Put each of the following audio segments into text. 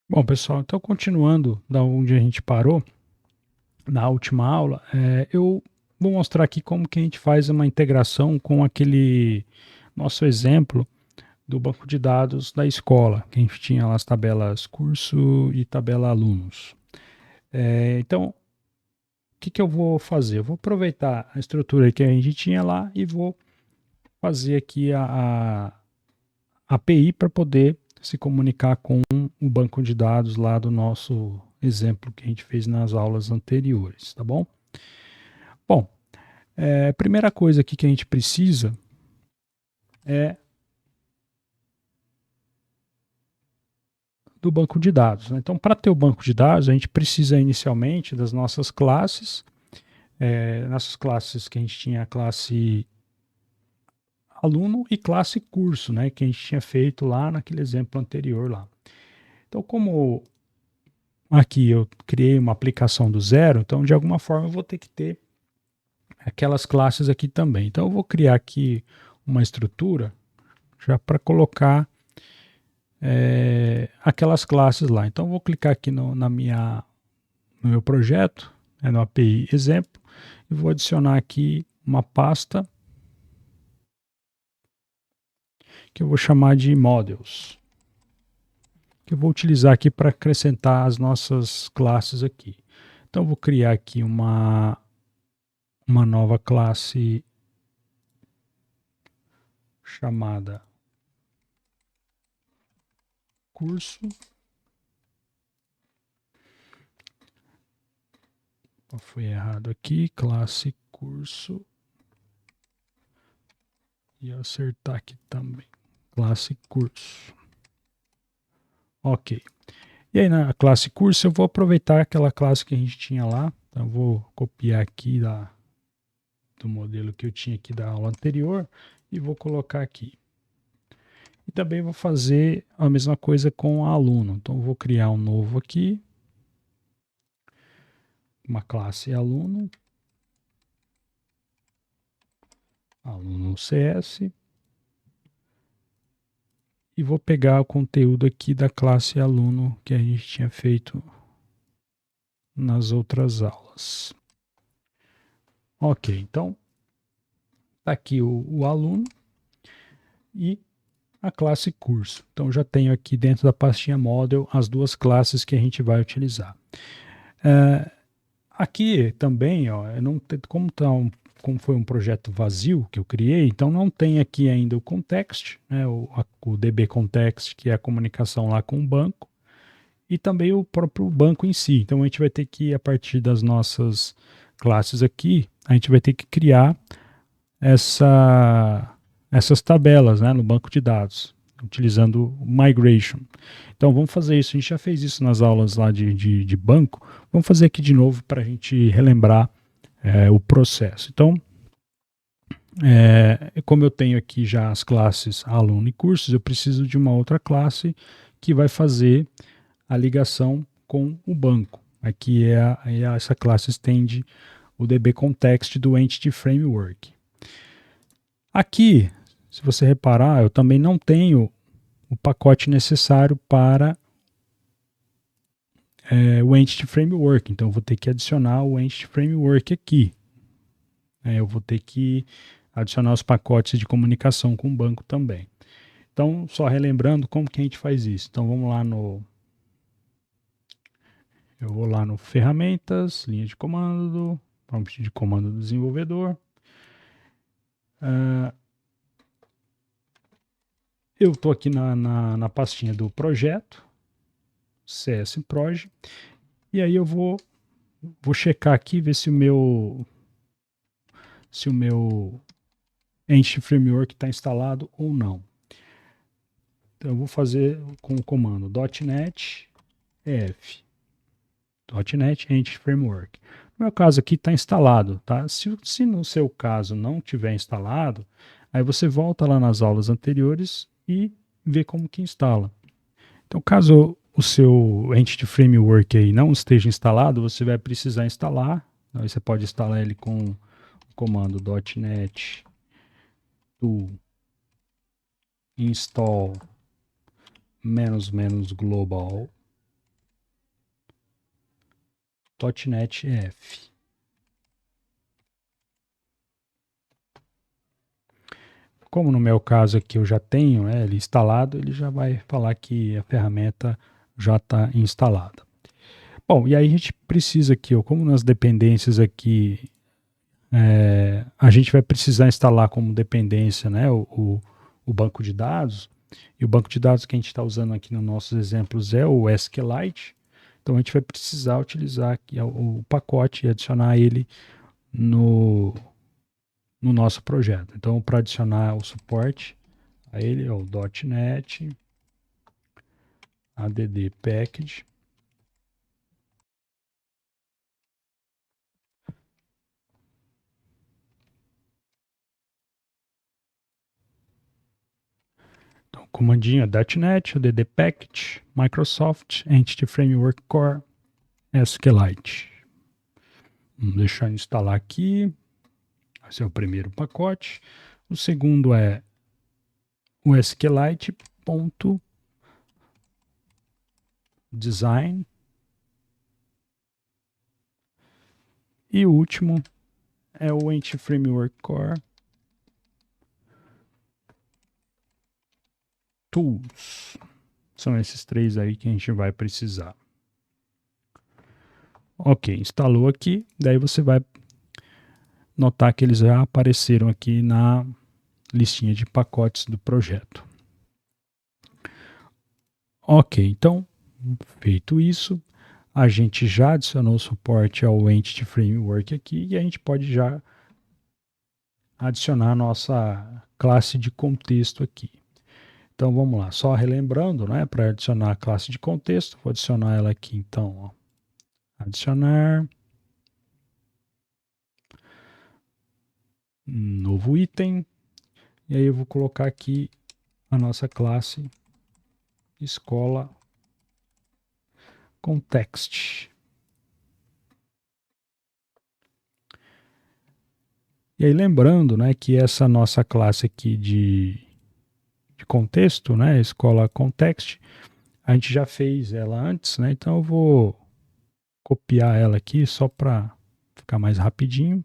Bom, pessoal, então continuando da onde a gente parou, na última aula, eu vou mostrar aqui como que a gente faz uma integração com aquele nosso exemplo do banco de dados da escola, que a gente tinha lá as tabelas curso e tabela alunos. Então, o que, que eu vou fazer? Eu vou aproveitar a estrutura que a gente tinha lá e vou fazer aqui a API para poder se comunicar com o banco de dados lá do nosso exemplo que a gente fez nas aulas anteriores, tá bom? Bom, a primeira coisa aqui que a gente precisa é do banco de dados, né? Então, para ter o banco de dados, a gente precisa inicialmente das nossas classes, nossas classes que a gente tinha a classe aluno e classe curso, né? Que a gente tinha feito lá naquele exemplo anterior lá. Então, como aqui eu criei uma aplicação do zero, então de alguma forma eu vou ter que ter aquelas classes aqui também. Então eu vou criar aqui uma estrutura já para colocar aquelas classes lá. Então eu vou clicar aqui no meu projeto, no API exemplo, e vou adicionar aqui uma pasta que eu vou chamar de models, que eu vou utilizar aqui para acrescentar as nossas classes aqui. Então eu vou criar aqui uma nova classe chamada curso. Foi errado aqui, classe curso. E acertar aqui também, classe curso. Ok. E aí na classe curso eu vou aproveitar aquela classe que a gente tinha lá. Então eu vou copiar aqui do modelo que eu tinha aqui da aula anterior e vou colocar aqui. E também vou fazer a mesma coisa com aluno. Então eu vou criar um novo aqui, uma classe aluno, aluno CS, e vou pegar o conteúdo aqui da classe aluno que a gente tinha feito nas outras aulas. Ok, então está aqui o aluno e a classe curso. Então já tenho aqui dentro da pastinha model as duas classes que a gente vai utilizar. Aqui também, ó, não tem, como foi um projeto vazio que eu criei, então não tem aqui ainda o context, né, o DB context, que é a comunicação lá com o banco, e também o próprio banco em si. Então a gente vai ter que, a partir das nossas classes aqui, a gente vai ter que criar essas tabelas, né, no banco de dados, utilizando o migration. Então vamos fazer isso. A gente já fez isso nas aulas lá de banco. Vamos fazer aqui de novo para a gente relembrar o processo. Então, como eu tenho aqui já as classes aluno e cursos, eu preciso de uma outra classe que vai fazer a ligação com o banco. Aqui essa classe estende o DB Context do Entity Framework. Aqui, se você reparar, eu também não tenho o pacote necessário para o Entity Framework. Então, eu vou ter que adicionar o Entity Framework aqui. Eu vou ter que adicionar os pacotes de comunicação com o banco também. Então, só relembrando como que a gente faz isso. Então, vamos lá eu vou lá no ferramentas, linha de comando, prompt de comando do desenvolvedor. Eu estou aqui na pastinha do projeto, CSProj, e aí eu vou checar aqui, ver se o meu Entity Framework está instalado ou não. Então eu vou fazer com o comando .NET EF, .NET Entity Framework. No meu caso aqui está instalado, tá? Se no seu caso não tiver instalado, aí você volta lá nas aulas anteriores e vê como que instala. Então, caso o seu Entity Framework aí não esteja instalado, você vai precisar instalar. Aí você pode instalar ele com o comando .NET to install --global .NET EF. Como no meu caso aqui eu já tenho ele instalado, ele já vai falar que a ferramenta já está instalada. Bom, e aí a gente precisa aqui, como nas dependências aqui, a gente vai precisar instalar como dependência, né, o banco de dados, e o banco de dados que a gente está usando aqui nos nossos exemplos é o SQLite. Então a gente vai precisar utilizar aqui o pacote e adicionar ele no nosso projeto. Então, para adicionar o suporte a ele, é o .NET add package. Então, comandinho é .NET add package Microsoft Entity Framework Core SQLite. Vamos deixar eu instalar aqui. Esse é o primeiro pacote. O segundo é o SQLite.design. E o último é o Entity Framework Core Tools. São esses três aí que a gente vai precisar. Ok, instalou aqui. Daí você vai notar que eles já apareceram aqui na listinha de pacotes do projeto. Ok, então, feito isso, a gente já adicionou suporte ao Entity Framework aqui e a gente pode já adicionar a nossa classe de contexto aqui. Então vamos lá, só relembrando, né, para adicionar a classe de contexto, vou adicionar ela aqui então, ó. Adicionar, novo item, e aí eu vou colocar aqui a nossa classe escola context. E aí lembrando, né, que essa nossa classe aqui de contexto, né, escola context, a gente já fez ela antes, né, então eu vou copiar ela aqui só para ficar mais rapidinho.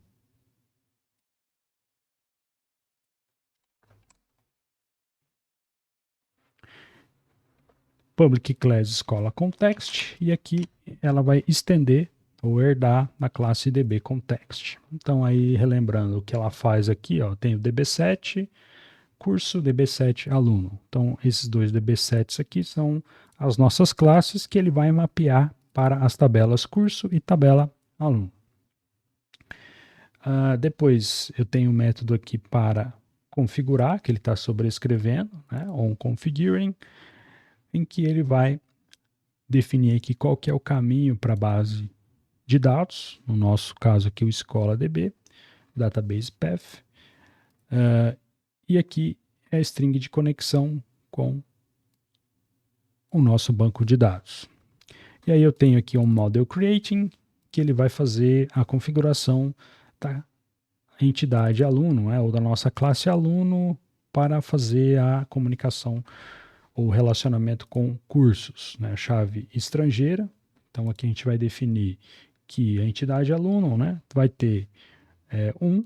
Public class escola context, e aqui ela vai estender ou herdar na classe DB context. Então aí relembrando o que ela faz aqui, ó, tem o DB7 curso, DB7 aluno. Então esses dois DB7s aqui são as nossas classes que ele vai mapear para as tabelas curso e tabela aluno. Depois eu tenho um método aqui para configurar, que ele está sobrescrevendo, né, on configuring, em que ele vai definir aqui qual que é o caminho para a base de dados, no nosso caso aqui o escola DB, database path, e aqui é a string de conexão com o nosso banco de dados. E aí eu tenho aqui um model creating, que ele vai fazer a configuração da entidade aluno, ou da nossa classe aluno, para fazer a comunicação ou relacionamento com cursos, né? Chave estrangeira. Então aqui a gente vai definir que a entidade aluno, né, vai ter um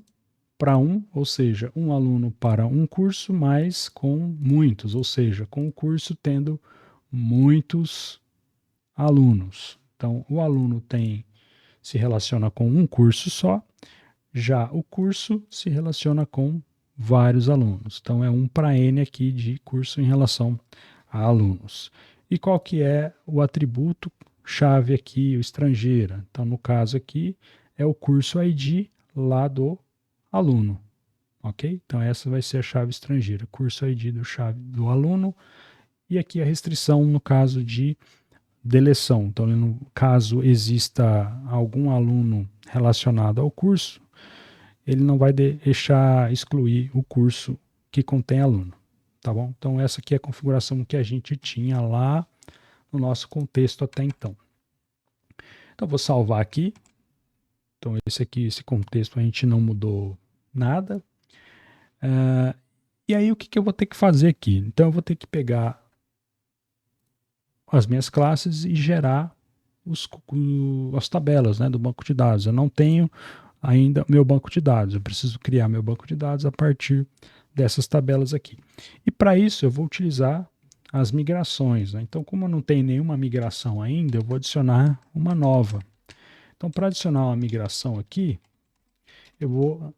para um, ou seja, um aluno para um curso, mas com muitos, ou seja, com o curso tendo muitos alunos. Então o aluno se relaciona com um curso só, já o curso se relaciona com vários alunos. Então é 1 para N aqui de curso em relação a alunos. E qual que é o atributo chave aqui, o estrangeira? Então no caso aqui é o curso ID lá do aluno. Ok? Então essa vai ser a chave estrangeira, curso ID do chave do aluno. E aqui a restrição no caso de deleção. Então, no caso exista algum aluno relacionado ao curso, ele não vai deixar excluir o curso que contém aluno, tá bom? Então essa aqui é a configuração que a gente tinha lá no nosso contexto até então. Então vou salvar aqui. Então esse contexto a gente não mudou nada. E aí o que eu vou ter que fazer aqui? Então eu vou ter que pegar as minhas classes e gerar as tabelas, né, do banco de dados. Eu não tenho ainda meu banco de dados. Eu preciso criar meu banco de dados a partir dessas tabelas aqui. E para isso eu vou utilizar as migrações, né? Então, como eu não tenho nenhuma migração ainda, eu vou adicionar uma nova. Então, para adicionar uma migração aqui, eu vou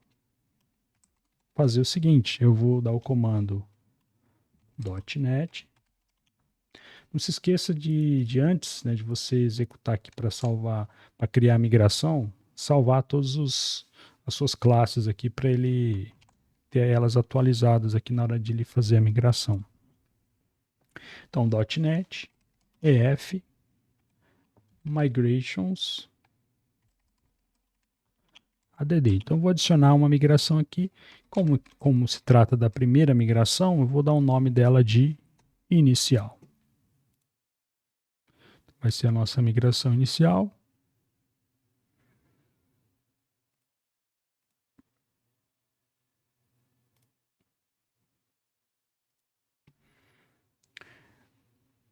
fazer o seguinte: eu vou dar o comando .NET. Não se esqueça de antes, né, de você executar aqui para salvar, para criar a migração, salvar todas as suas classes aqui para ele ter elas atualizadas aqui na hora de ele fazer a migração. Então, .NET, EF, Migrations, ADD. Então, eu vou adicionar uma migração aqui. Como se trata da primeira migração, eu vou dar o nome dela de inicial. Vai ser a nossa migração inicial.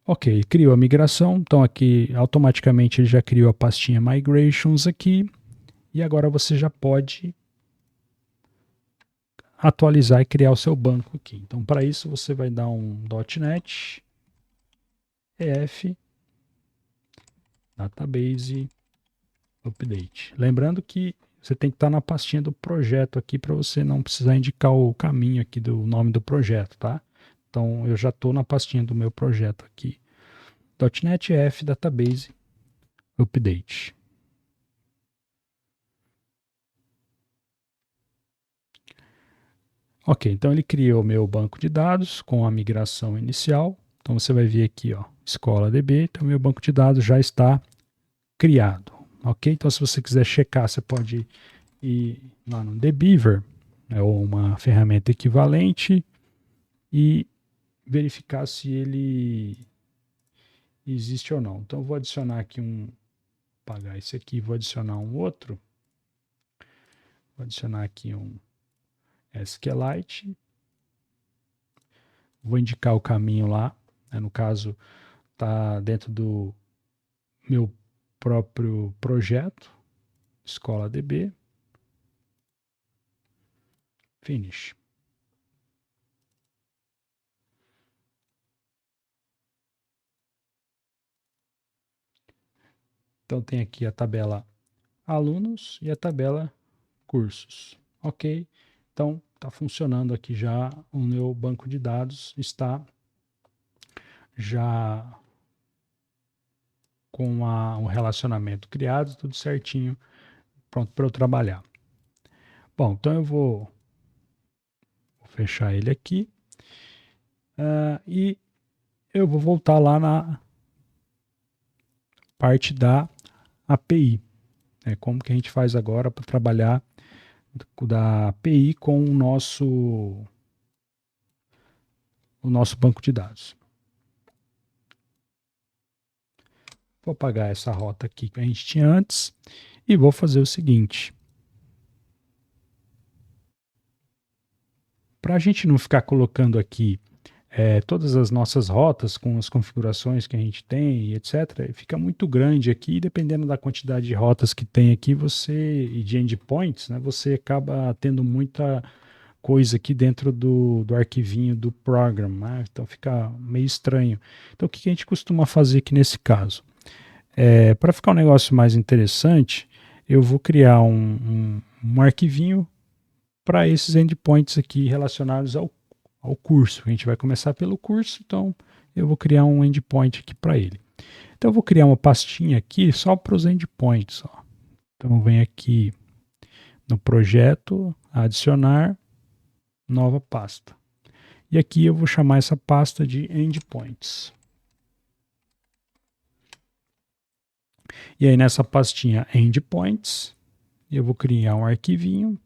Ok, criou a migração. Então, aqui automaticamente ele já criou a pastinha Migrations aqui. E agora você já pode atualizar e criar o seu banco aqui. Então, para isso, você vai dar um .NET EF Database Update. Lembrando que você tem que estar na pastinha do projeto aqui para você não precisar indicar o caminho aqui do nome do projeto, tá? Então, eu já estou na pastinha do meu projeto aqui. .NET EF Database Update. Ok, então ele criou o meu banco de dados com a migração inicial. Então você vai ver aqui, ó, escola DB. Então meu banco de dados já está criado. Ok, então se você quiser checar, você pode ir lá no dbeaver, é uma ferramenta equivalente, e verificar se ele existe ou não. Então eu vou adicionar aqui apagar esse aqui, vou adicionar um outro. Vou adicionar aqui um SQLite. Vou indicar o caminho lá, né, no caso está dentro do meu próprio projeto, Escola DB, Finish. Então tem aqui a tabela alunos e a tabela cursos. Ok? Então está funcionando aqui já o meu banco de dados, está já com o relacionamento criado, tudo certinho, pronto para eu trabalhar. Bom, então eu vou fechar ele aqui e eu vou voltar lá na parte da API. Como que a gente faz agora para trabalhar da API com o nosso banco de dados. Vou apagar essa rota aqui que a gente tinha antes e vou fazer o seguinte. Para a gente não ficar colocando aqui todas as nossas rotas com as configurações que a gente tem, etc., fica muito grande aqui, dependendo da quantidade de rotas que tem aqui, e de endpoints, né, você acaba tendo muita coisa aqui dentro do arquivinho do program, né? Então fica meio estranho. Então o que a gente costuma fazer aqui nesse caso? Para ficar um negócio mais interessante, eu vou criar um arquivinho para esses endpoints aqui relacionados ao curso. A gente vai começar pelo curso, então eu vou criar um endpoint aqui para ele. Então eu vou criar uma pastinha aqui só para os endpoints. Ó. Então vem aqui no projeto, adicionar, nova pasta. E aqui eu vou chamar essa pasta de endpoints. E aí nessa pastinha endpoints, eu vou criar um arquivinho,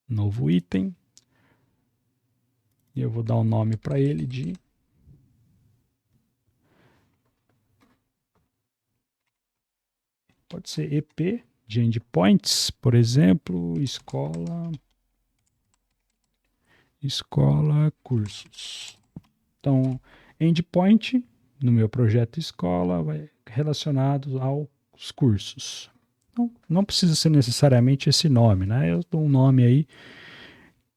novo item, e eu vou dar um nome para ele de pode ser EP de endpoints, por exemplo, escola cursos. Então, endpoint no meu projeto escola, relacionado aos cursos. Não precisa ser necessariamente esse nome, né? Eu dou um nome aí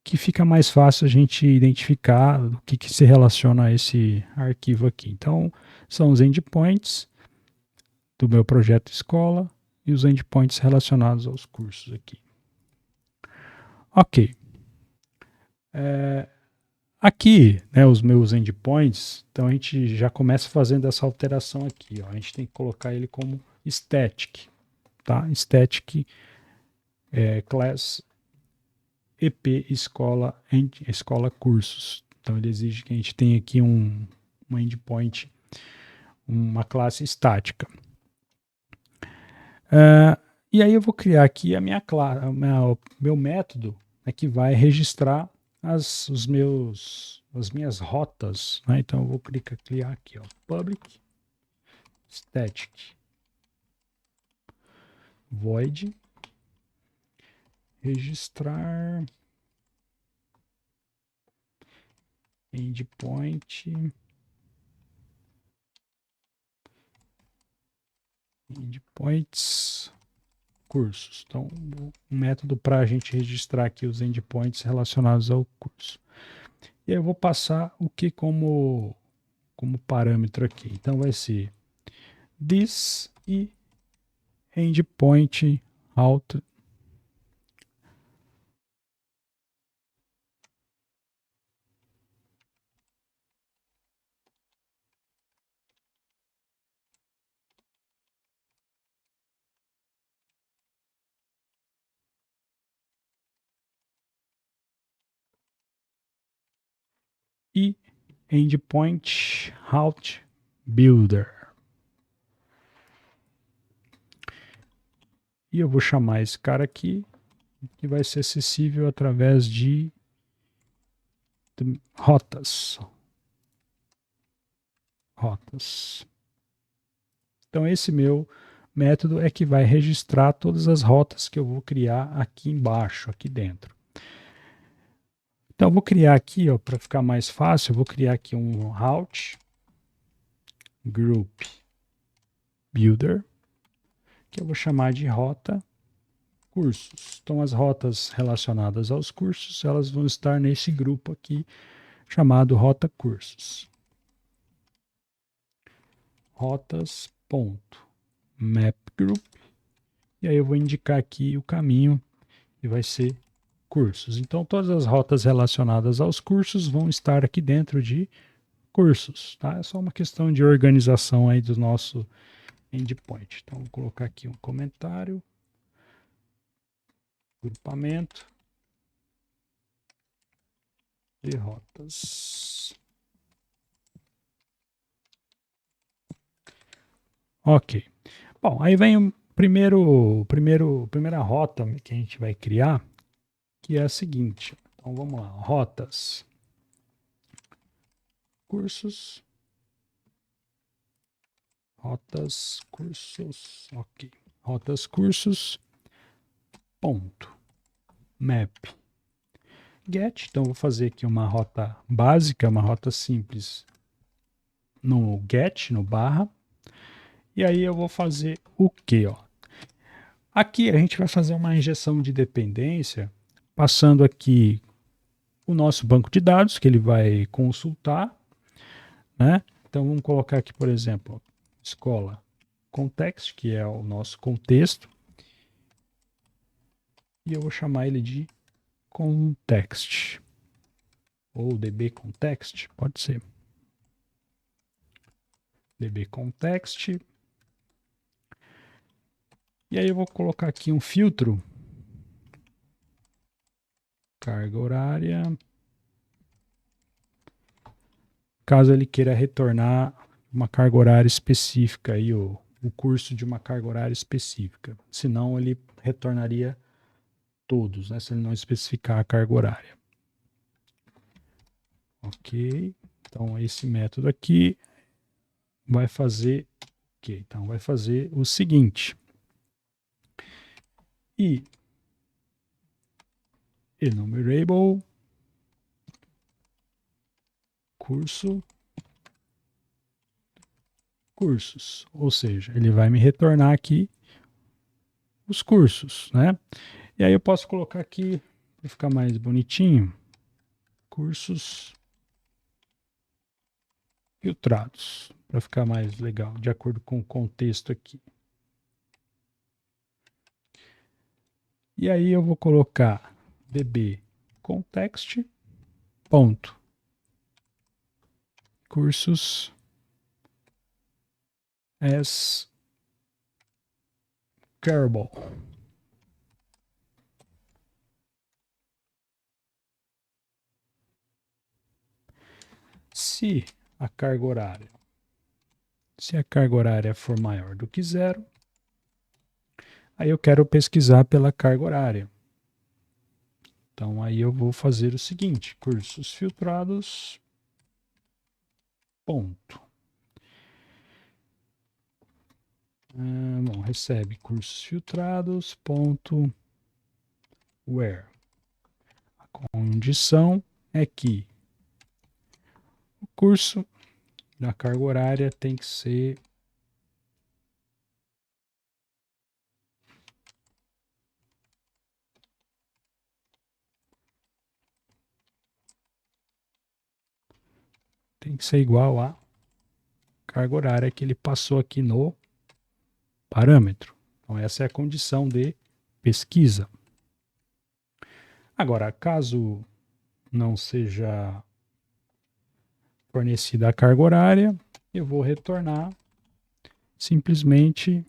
que fica mais fácil a gente identificar o que se relaciona a esse arquivo aqui. Então, são os endpoints do meu projeto escola e os endpoints relacionados aos cursos aqui. Ok. Aqui, né, os meus endpoints, então a gente já começa fazendo essa alteração aqui. Ó. A gente tem que colocar ele como static. Tá? Static class EP escola cursos. Então ele exige que a gente tenha aqui um endpoint, uma classe estática. E aí eu vou criar aqui a minha classe, meu método que vai registrar as minhas rotas. Né? Então eu vou criar aqui, ó, public static void registrar endpoints cursos. Então, um método para a gente registrar aqui os endpoints relacionados ao curso. E aí eu vou passar o que como parâmetro aqui. Então vai ser this e endpoint out e endpoint route builder. E eu vou chamar esse cara aqui, que vai ser acessível através de rotas. Então esse meu método é que vai registrar todas as rotas que eu vou criar aqui embaixo, aqui dentro. Então eu vou criar aqui, para ficar mais fácil, eu vou criar aqui um route group builder, que eu vou chamar de rota cursos. Então as rotas relacionadas aos cursos, elas vão estar nesse grupo aqui chamado rota cursos. Rotas.mapGroup. E aí eu vou indicar aqui o caminho que vai ser cursos. Então todas as rotas relacionadas aos cursos vão estar aqui dentro de cursos, tá? É só uma questão de organização aí do nosso endpoint. Então vou colocar aqui um comentário, grupamento de rotas. Ok. Bom, aí vem o primeira rota que a gente vai criar, que é a seguinte. Então vamos lá, rotas, cursos, ok. Rotas, cursos, ponto, map, get. Então vou fazer aqui uma rota básica, uma rota simples no get, no barra. E aí eu vou fazer o quê? Ó? Aqui a gente vai fazer uma injeção de dependência, passando aqui o nosso banco de dados, que ele vai consultar, né? Então vamos colocar aqui, por exemplo, escola context, que é o nosso contexto, e eu vou chamar ele de context, ou db context, pode ser. db context. E aí eu vou colocar aqui um filtro, carga horária, caso ele queira retornar uma carga horária específica, aí, o curso de uma carga horária específica. Senão ele retornaria todos, né, se ele não especificar a carga horária. Ok, então esse método aqui vai fazer então vai fazer o seguinte. E enumerable curso cursos, ou seja, ele vai me retornar aqui os cursos, né? E aí eu posso colocar aqui, para ficar mais bonitinho, cursos filtrados, para ficar mais legal, de acordo com o contexto aqui. E aí eu vou colocar bb context ponto cursos as carable. Se a carga horária for maior do que 0, aí eu quero pesquisar pela carga horária. Então aí eu vou fazer o seguinte, cursos filtrados, ponto. Bom, recebe cursos filtrados, ponto, where. A condição é que o curso da carga horária tem que ser igual à carga horária que ele passou aqui no parâmetro. Então essa é a condição de pesquisa. Agora, caso não seja fornecida a carga horária, eu vou retornar simplesmente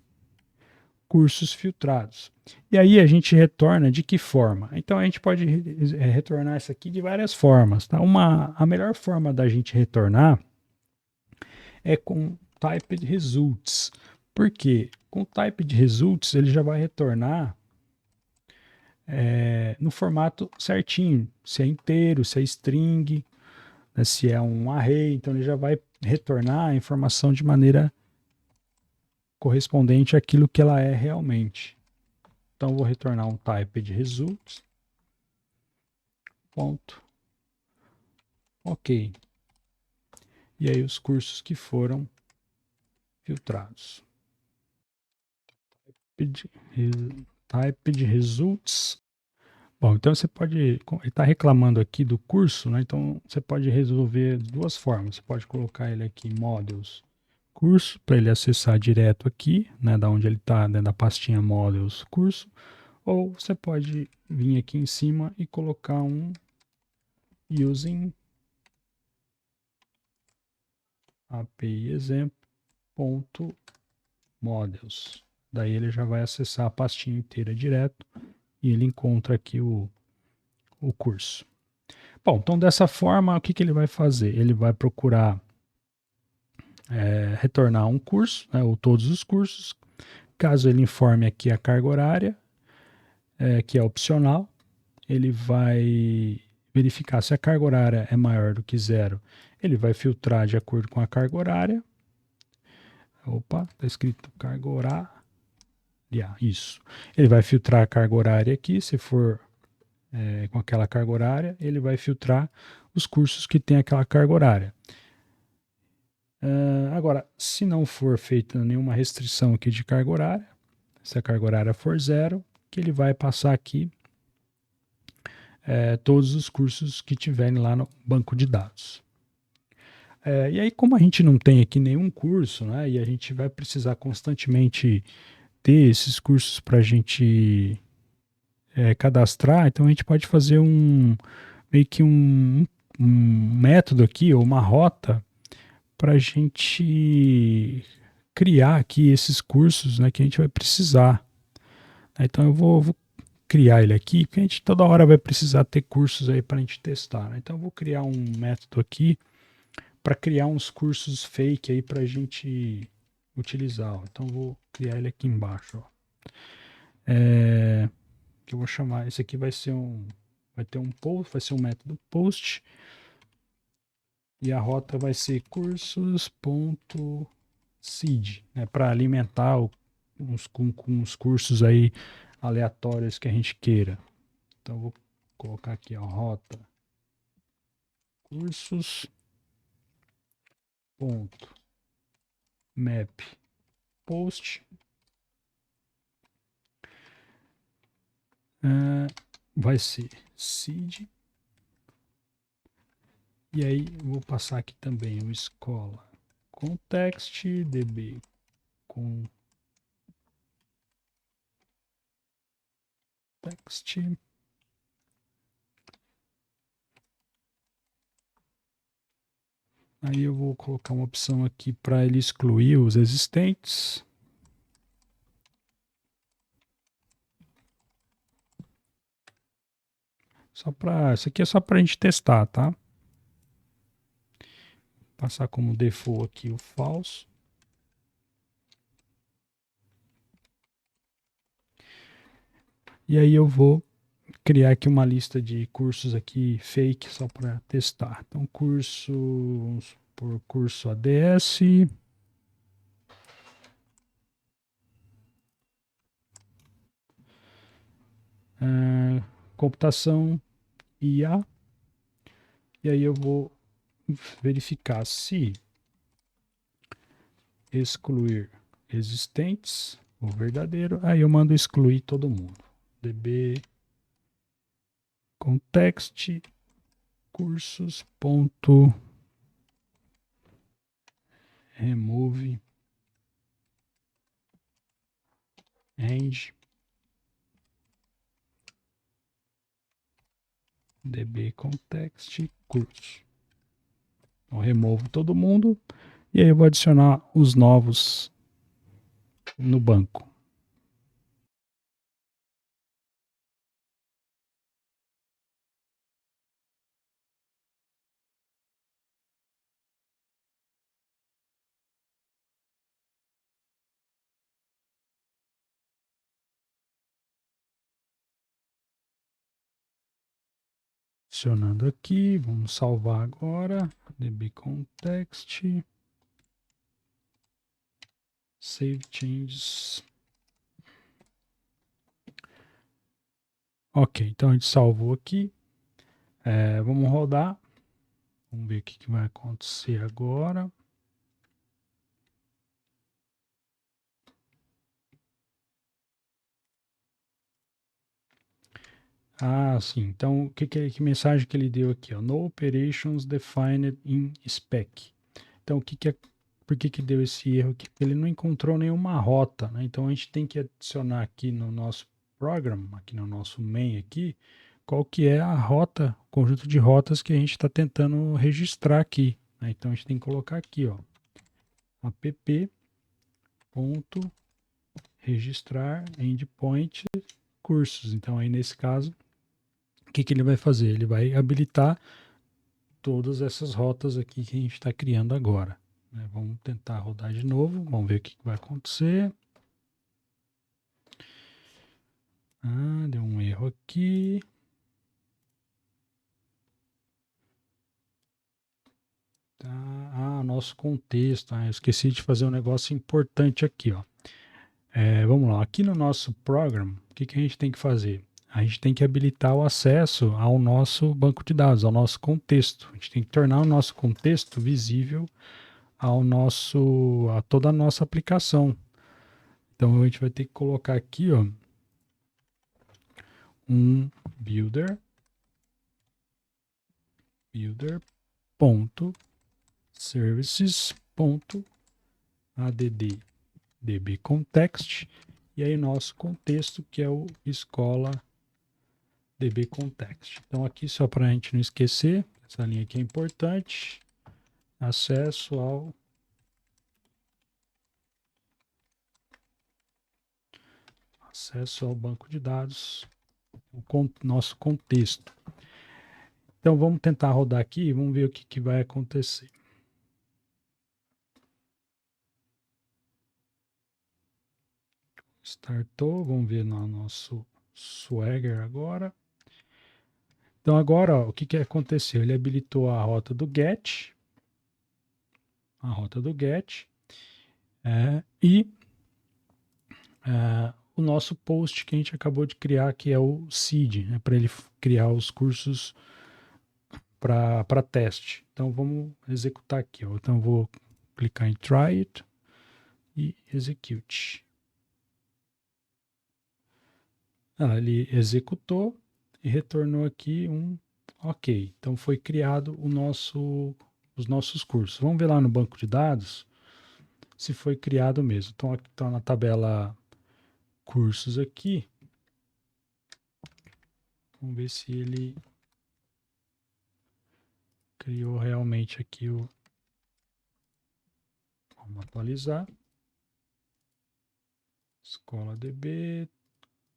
cursos filtrados. E aí a gente retorna de que forma? Então a gente pode retornar isso aqui de várias formas. Tá? A melhor forma da gente retornar é com typed results. Por quê? Com typed results ele já vai retornar no formato certinho, se é inteiro, se é string, né, se é um array, então ele já vai retornar a informação de maneira correspondente àquilo que ela é realmente. Então vou retornar um typed results, ponto, ok. E aí os cursos que foram filtrados. Typed results. Bom, então você pode, ele está reclamando aqui do curso, né? Então você pode resolver de duas formas. Você pode colocar ele aqui em models curso, para ele acessar direto aqui, né, da onde ele está, dentro da pastinha models curso, ou você pode vir aqui em cima e colocar um using API example.models. Daí ele já vai acessar a pastinha inteira direto e ele encontra aqui o curso. Bom, então dessa forma, o que, que ele vai fazer? Ele vai procurar retornar um curso, né, ou todos os cursos. Caso ele informe aqui a carga horária, que é opcional, ele vai verificar se a carga horária é maior do que 0. Ele vai filtrar de acordo com a carga horária. Opa, está escrito carga horária. Isso. Ele vai filtrar a carga horária aqui, se for com aquela carga horária, ele vai filtrar os cursos que tem aquela carga horária. Agora, se não for feita nenhuma restrição aqui de carga horária, se a carga horária for 0, que ele vai passar aqui todos os cursos que tiverem lá no banco de dados. E aí, como a gente não tem aqui nenhum curso, né, e a gente vai precisar constantemente ter esses cursos para a gente cadastrar, então a gente pode fazer meio que um método aqui, ou uma rota, para a gente criar aqui esses cursos, né, que a gente vai precisar. Então eu vou criar ele aqui, porque a gente toda hora vai precisar ter cursos aí para a gente testar. Né? Então eu vou criar um método aqui para criar uns cursos fake aí para a gente utilizar. Ó. Então eu vou criar ele aqui embaixo. Ó. Que eu vou chamar, esse aqui vai ser ter um post, vai ser um método post e a rota vai ser cursos.seed, né, para alimentar com os cursos aí aleatórios que a gente queira. Então eu vou colocar aqui a rota cursos ponto map post, vai ser seed, e aí vou passar aqui também o escola context db context. Aí eu vou colocar uma opção aqui para ele excluir os existentes. Isso aqui é só para a gente testar, tá? Passar como default aqui o false. E aí eu vou criar aqui uma lista de cursos aqui fake só para testar. Então vamos por curso ADS. Computação IA. E aí eu vou verificar se excluir existentes, o verdadeiro. Aí eu mando excluir todo mundo. db context cursos ponto remove range db context curso. Eu removo todo mundo e aí eu vou adicionar os novos no banco. Adicionando aqui, vamos salvar agora, db context, save changes. Ok, então a gente salvou aqui. Vamos rodar. Vamos ver o que vai acontecer agora. Sim. Então, que mensagem que ele deu aqui? Ó? No operations defined in spec. Então, por que deu esse erro aqui? Porque ele não encontrou nenhuma rota, né? Então, a gente tem que adicionar aqui no nosso program, aqui no nosso main aqui, qual que é a rota, o conjunto de rotas que a gente está tentando registrar aqui. Né? Então, a gente tem que colocar aqui, ó, app.registrar endpoint cursos. Então, aí nesse caso, o que ele vai fazer? Ele vai habilitar todas essas rotas aqui que a gente está criando agora. Né? Vamos tentar rodar de novo, vamos ver o que vai acontecer. Deu um erro aqui. Tá. Nosso contexto. Eu esqueci de fazer um negócio importante aqui. Ó. Vamos lá. Aqui no nosso program, o que a gente tem que fazer? A gente tem que habilitar o acesso ao nosso banco de dados, ao nosso contexto. A gente tem que tornar o nosso contexto visível a toda a nossa aplicação. Então a gente vai ter que colocar aqui, ó, um builder.services.add dbcontext e aí nosso contexto que é o escola dbcontext. Então aqui só para a gente não esquecer, essa linha aqui é importante, acesso ao banco de dados, nosso contexto. Então vamos tentar rodar aqui e vamos ver o que vai acontecer. Startou, vamos ver no nosso Swagger agora. Então agora, ó, o que aconteceu? Ele habilitou a rota do GET, e o nosso post que a gente acabou de criar, que é o seed, né, para ele criar os cursos para teste. Então vamos executar aqui. Ó. Então vou clicar em Try It. e execute. Ele executou e retornou aqui um OK. Então foi criado os nossos cursos. Vamos ver lá no banco de dados se foi criado mesmo. Então aqui está na tabela cursos aqui. Vamos ver se ele criou realmente aqui o... Vamos atualizar. Escola DB,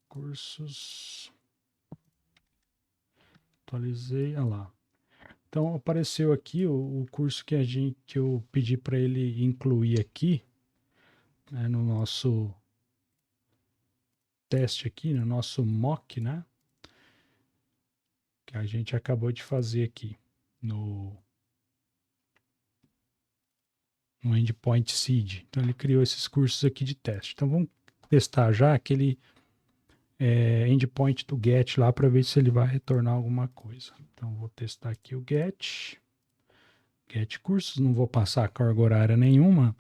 cursos. Atualizei, olha lá. Então apareceu aqui o curso que eu pedi para ele incluir aqui, né, no nosso teste aqui, no nosso mock, né? Que a gente acabou de fazer aqui no Endpoint Seed. Então ele criou esses cursos aqui de teste. Então vamos testar já aquele endpoint do get lá para ver se ele vai retornar alguma coisa. Então vou testar aqui o get cursos, não vou passar carga horária nenhuma,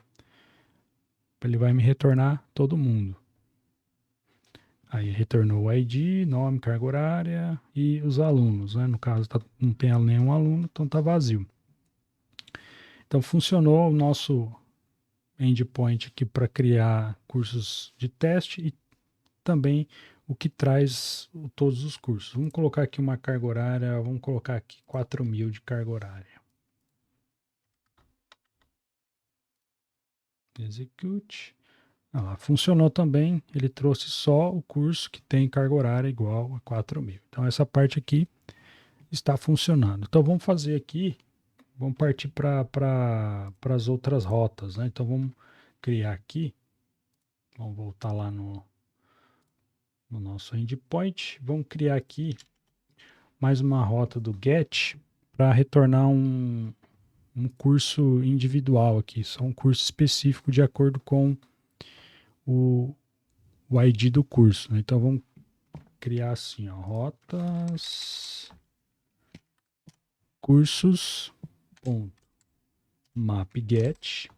ele vai me retornar todo mundo. Aí retornou o ID, nome, carga horária e os alunos, né? No caso não tem nenhum aluno, então está vazio. Então funcionou o nosso endpoint aqui para criar cursos de teste e também o que traz todos os cursos. Vamos colocar aqui uma carga horária, vamos colocar aqui 4.000 de carga horária. Execute. Funcionou também, ele trouxe só o curso que tem carga horária igual a 4.000. Então essa parte aqui está funcionando. Então vamos fazer aqui, vamos partir para as outras rotas, né? Então vamos criar aqui, vamos voltar lá no nosso endpoint, vamos criar aqui mais uma rota do get para retornar um curso individual aqui, só um curso específico de acordo com o ID do curso, né? Então vamos criar assim, ó, rotas cursos mapget.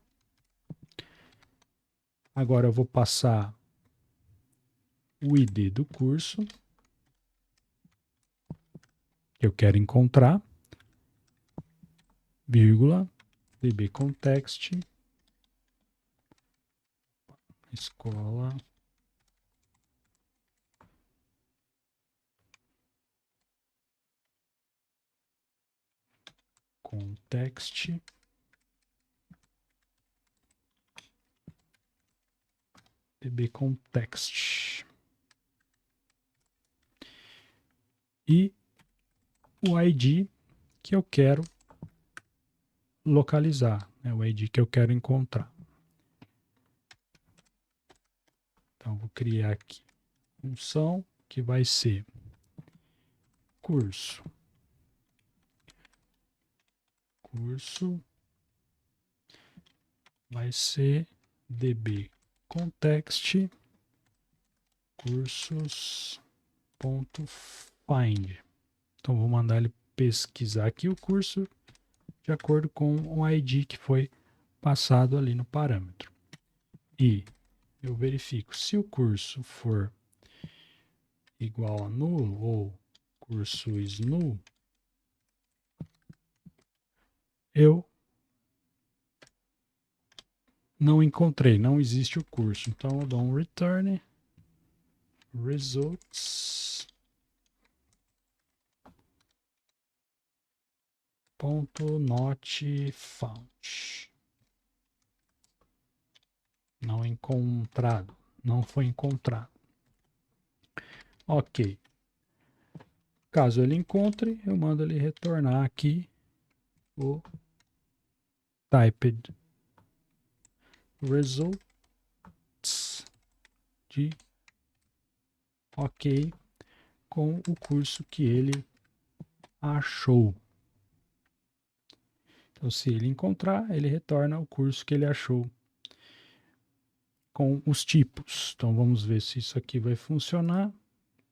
Agora eu vou passar o ID do curso que eu quero encontrar, vírgula, dbcontext, escola context dbcontext e o ID que eu quero localizar, né, o ID que eu quero encontrar. Então vou criar aqui função que vai ser curso vai ser dbcontext cursos.find. Então vou mandar ele pesquisar aqui o curso de acordo com o ID que foi passado ali no parâmetro. E eu verifico se o curso for igual a null ou curso is null, eu não encontrei, não existe o curso. Então eu dou um return results .not found. Não encontrado, não foi encontrado. Ok. Caso ele encontre, eu mando ele retornar aqui o typed results de ok com o curso que ele achou. Então, se ele encontrar, ele retorna o curso que ele achou com os tipos. Então, vamos ver se isso aqui vai funcionar.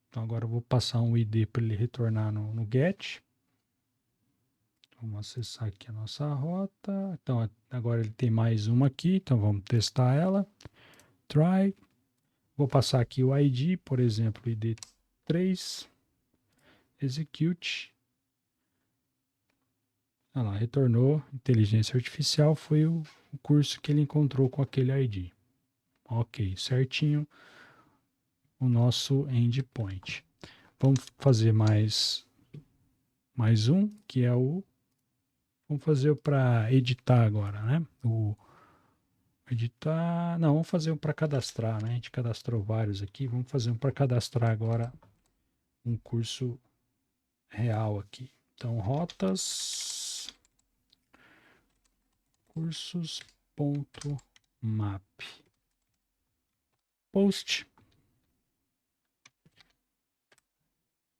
Então, agora eu vou passar um ID para ele retornar no get. Vamos acessar aqui a nossa rota. Então, agora ele tem mais uma aqui, então vamos testar ela. Try. Vou passar aqui o ID, por exemplo, ID 3. Execute. Olha lá, retornou. Inteligência Artificial foi o curso que ele encontrou com aquele ID. Ok, certinho o nosso endpoint. Vamos fazer mais um, que é o... Vamos fazer para editar agora, né? O editar... Não, vamos fazer um para cadastrar, né? A gente cadastrou vários aqui. Vamos fazer um para cadastrar agora um curso real aqui. Então, rotas, cursos.map. Post.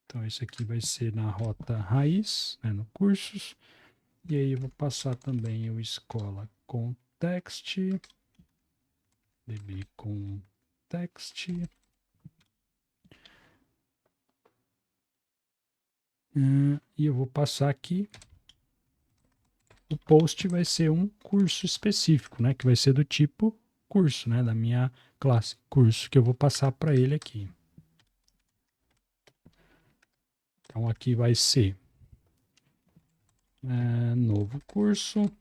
Então, esse aqui vai ser na rota raiz, né, no cursos. E aí eu vou passar também o escola context, db context. E eu vou passar aqui. O post vai ser um curso específico, né, que vai ser do tipo curso, né, da minha classe curso, que eu vou passar para ele aqui. Então, aqui vai ser novo curso,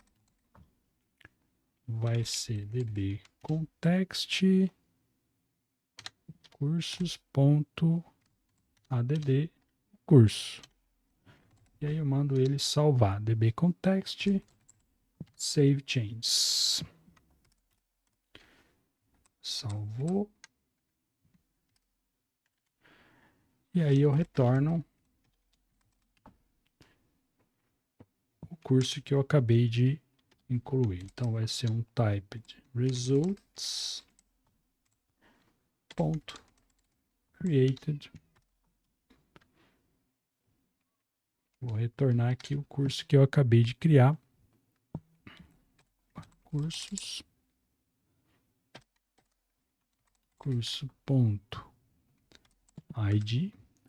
vai ser db context cursos.add curso. E aí eu mando ele salvar, db context save changes. Salvou. E aí eu retorno o curso que eu acabei de incluir. Então vai ser um typed results ponto created. Vou retornar aqui o curso que eu acabei de criar. Cursos. Curso.id,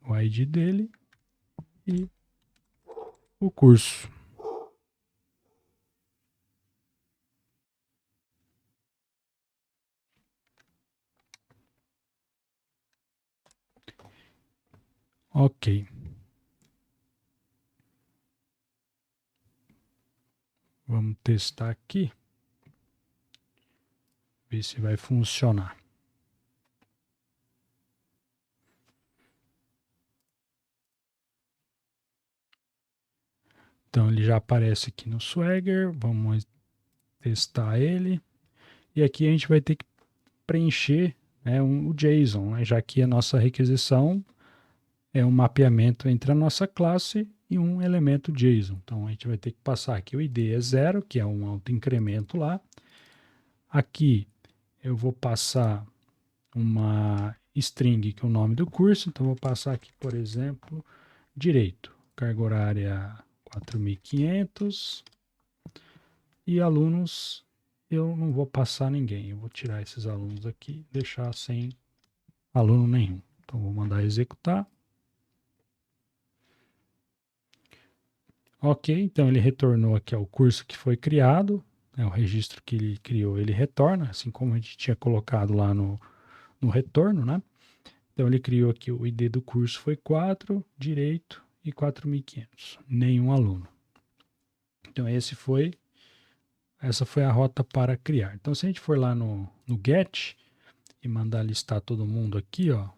o ID dele e o curso. Ok. Vamos testar aqui. Ver se vai funcionar. Então ele já aparece aqui no Swagger. Vamos testar ele. E aqui a gente vai ter que preencher, né, o JSON, né, já que a nossa requisição é um mapeamento entre a nossa classe e um elemento JSON. Então a gente vai ter que passar aqui o ID é 0, que é um autoincremento lá. Aqui eu vou passar uma string, que é o nome do curso. Então vou passar aqui, por exemplo, direito, carga horária 4.500 e alunos. Eu não vou passar ninguém, eu vou tirar esses alunos aqui, deixar sem aluno nenhum. Então vou mandar executar. Ok, então ele retornou aqui ao curso que foi criado, né, o registro que ele criou, ele retorna, assim como a gente tinha colocado lá no retorno, né? Então ele criou aqui o ID do curso foi 4, direito e 4.500, nenhum aluno. Então essa foi a rota para criar. Então se a gente for lá no get e mandar listar todo mundo aqui, ó.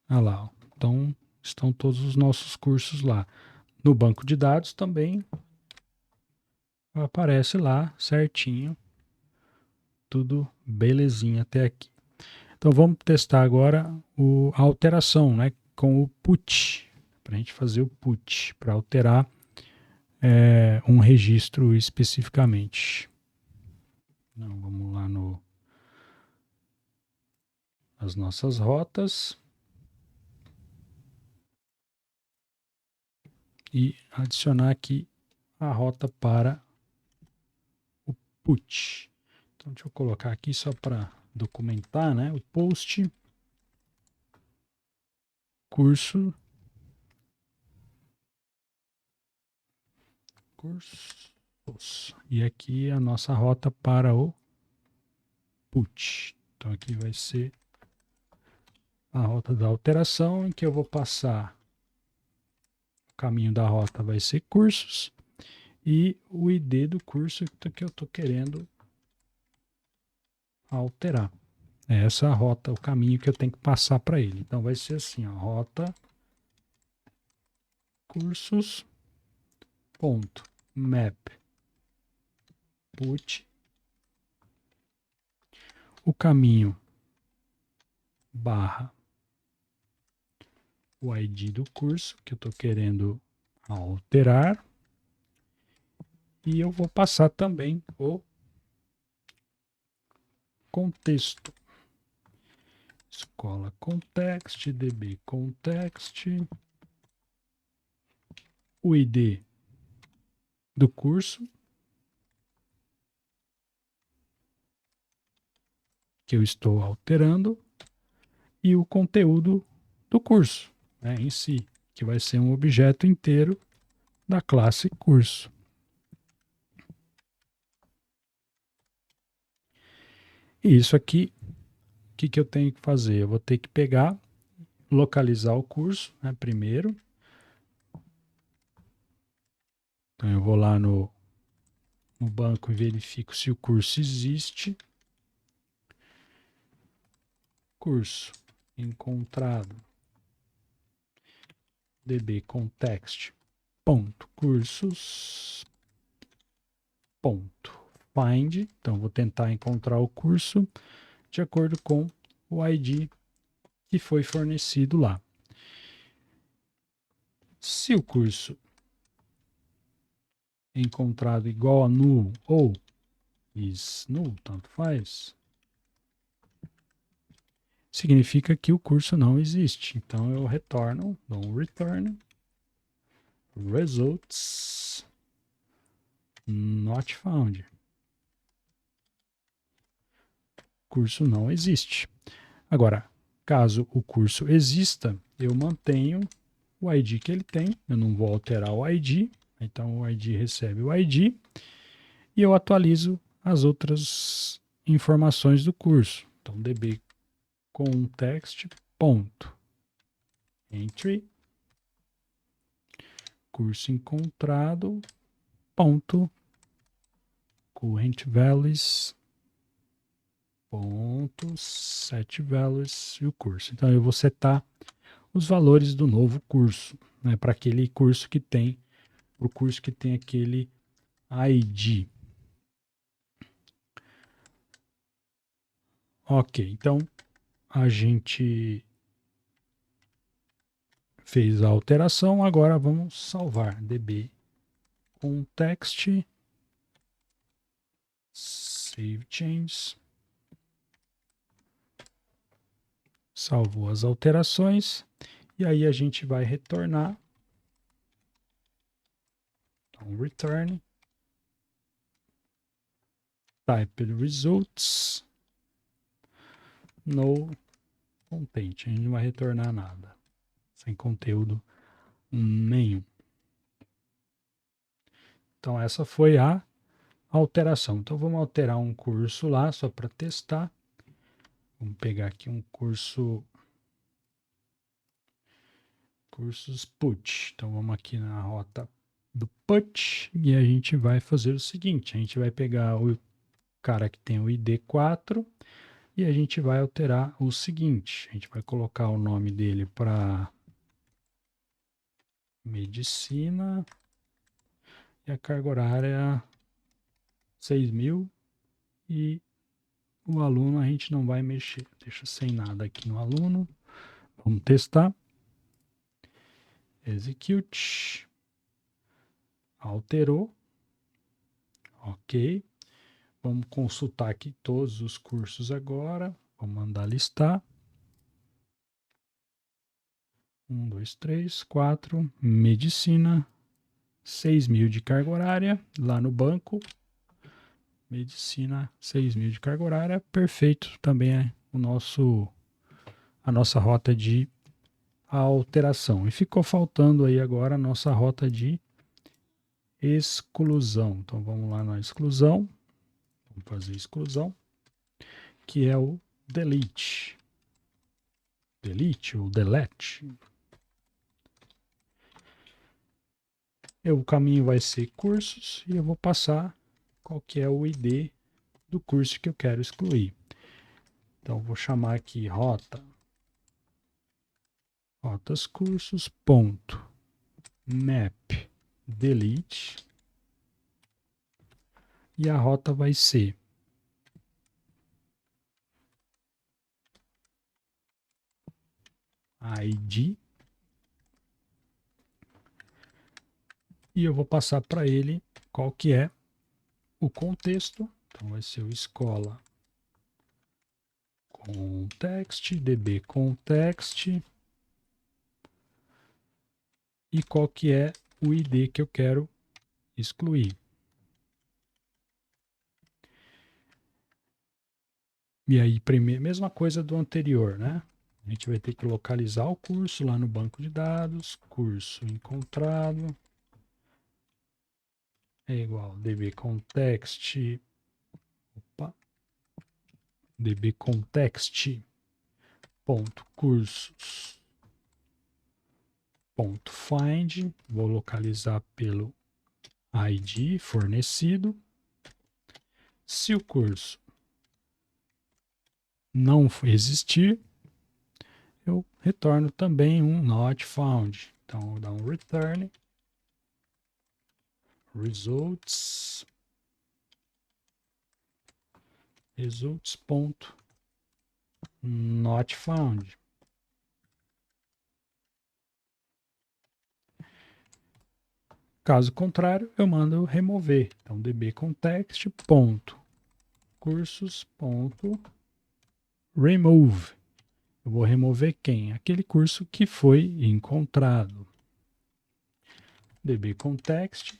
Olha lá, ó. Então estão todos os nossos cursos lá. No banco de dados também aparece lá certinho, tudo belezinha até aqui. Então vamos testar agora a alteração, né, com o put, para a gente fazer o put, para alterar um registro especificamente. Então, vamos lá nas nossas rotas e adicionar aqui a rota para o put. Então deixa eu colocar aqui só para documentar, né, o post curso cursos. E aqui a nossa rota para o put. Então aqui vai ser a rota da alteração, em que eu vou passar o caminho da rota vai ser cursos e o ID do curso que eu estou querendo alterar. Essa é a rota, o caminho que eu tenho que passar para ele. Então vai ser assim, ó, rota cursos ponto map put, o caminho barra o ID do curso que eu estou querendo alterar, e eu vou passar também o contexto. Escola context, db context, o ID do curso que eu estou alterando e o conteúdo do curso, né, em si, que vai ser um objeto inteiro da classe curso. E isso aqui, o que eu tenho que fazer? Eu vou ter que pegar, localizar o curso, né, primeiro. Então eu vou lá no banco e verifico se o curso existe. Curso encontrado db context ponto cursos ponto find. Então vou tentar encontrar o curso de acordo com o ID que foi fornecido lá. Se o curso encontrado igual a null ou is null, tanto faz, significa que o curso não existe. Então eu retorno, dou um return results not found. Curso não existe. Agora, caso o curso exista, eu mantenho o ID que ele tem, eu não vou alterar o ID, então o ID recebe o ID e eu atualizo as outras informações do curso. Então, db context ponto entry curso encontrado ponto current values ponto set values e o curso. Então eu vou setar os valores do novo curso, né, para aquele curso que tem, o curso que tem aquele ID. Ok, então a gente fez a alteração, agora vamos salvar db context save changes. Salvou as alterações e aí a gente vai retornar. Então, return type results no content. A gente não vai retornar nada, sem conteúdo nenhum. Então essa foi a alteração. Então vamos alterar um curso lá só para testar. Vamos pegar aqui um cursos put. Então vamos aqui na rota do put e a gente vai fazer o seguinte, a gente vai pegar o cara que tem o ID 4 e a gente vai alterar o seguinte, a gente vai colocar o nome dele para medicina e a carga horária 6.000 e o aluno a gente não vai mexer, deixa sem nada aqui no aluno. Vamos testar. Execute. Alterou. Ok. Vamos consultar aqui todos os cursos agora. Vamos mandar listar. 1, 2, 3, 4. Medicina. 6.000 de carga horária. Lá no banco. Medicina, 6.000 de carga horária. Perfeito. Também é a nossa rota de alteração. E ficou faltando aí agora a nossa rota de exclusão. Então vamos lá na exclusão, vamos fazer exclusão, que é o delete. Delete ou delete. O caminho vai ser cursos e eu vou passar qual que é o ID do curso que eu quero excluir. Então vou chamar aqui rotas cursos ponto map delete e a rota vai ser ID e eu vou passar para ele qual que é o contexto. Então vai ser o escola context, db context e qual que é o ID que eu quero excluir. E aí, mesma coisa do anterior, né? A gente vai ter que localizar o curso lá no banco de dados, curso encontrado, é igual db context, db context ponto cursos ponto find, vou localizar pelo ID fornecido. Se o curso não existir, eu retorno também um not found. Então, vou dar um return results ponto not found. Caso contrário, eu mando remover. Então, db context ponto cursos ponto remove. Eu vou remover quem? Aquele curso que foi encontrado. db context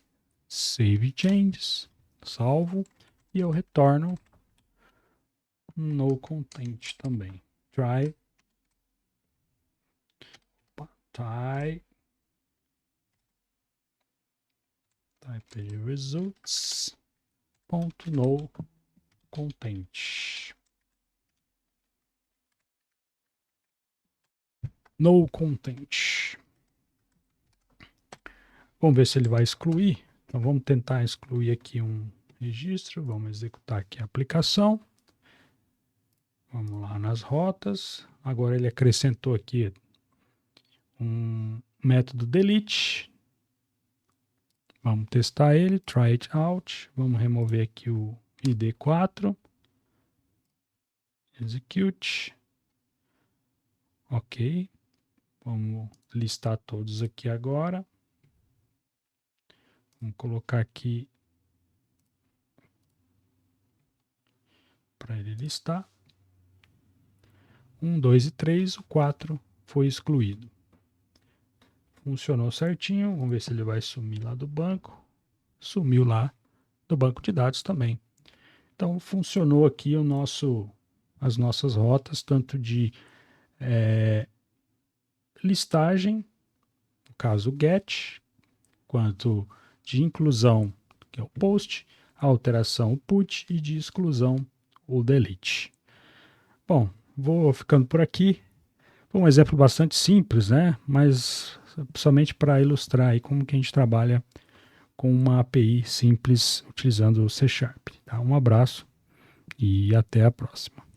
save changes, salvo, e eu retorno no content também. Try type results ponto no content. No content. Vamos ver se ele vai excluir. Então vamos tentar excluir aqui um registro. Vamos executar aqui a aplicação. Vamos lá nas rotas. Agora ele acrescentou aqui um método delete. Vamos testar ele, try it out. Vamos remover aqui o ID4. Execute. Ok. Vamos listar todos aqui agora. Vamos colocar aqui para ele listar. 1, 2 e 3, o 4 foi excluído. Funcionou certinho, vamos ver se ele vai sumir lá do banco. Sumiu lá do banco de dados também. Então funcionou aqui as nossas rotas, tanto de listagem, no caso o get, quanto de inclusão, que é o post, alteração, o put, e de exclusão, o delete. Bom, vou ficando por aqui. Foi um exemplo bastante simples, né? Mas somente para ilustrar aí como que a gente trabalha com uma API simples utilizando o C#. Tá? Um abraço e até a próxima.